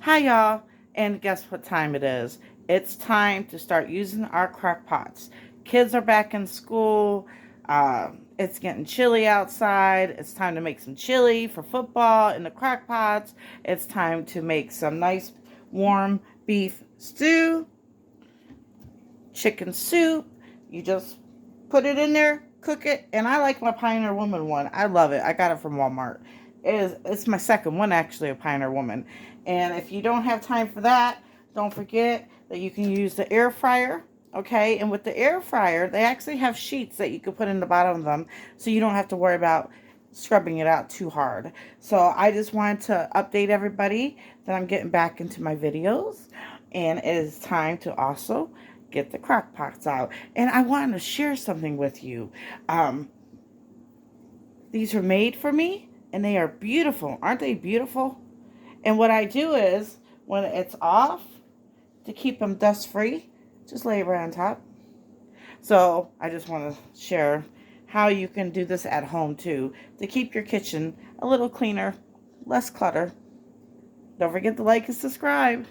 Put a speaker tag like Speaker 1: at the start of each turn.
Speaker 1: Hi, y'all. And guess what time it is? It's time to start using our crock pots. Kids are back in school. It's getting chilly outside. It's time to make some chili for football in the crock pots. It's time to make some nice warm beef stew, chicken soup. You just put it in there, cook it, and I like my Pioneer Woman one. I love it. I got it from Walmart. It's my second one actually, a Pioneer Woman. And if you don't have time for that, don't forget that you can use the air fryer. Okay, and with the air fryer, they actually have sheets that you can put in the bottom of them, so you don't have to worry about scrubbing it out too hard. So I just wanted to update everybody that I'm getting back into my videos, and it is time to also get the crock pots out. And I wanted to share something with you. Um, these are made for me, and they are beautiful. Aren't they beautiful? And what I do is, when it's off, to keep them dust free, just lay it right on top. So I just want to share how you can do this at home too, to keep your kitchen a little cleaner, less clutter. Don't forget to like and subscribe.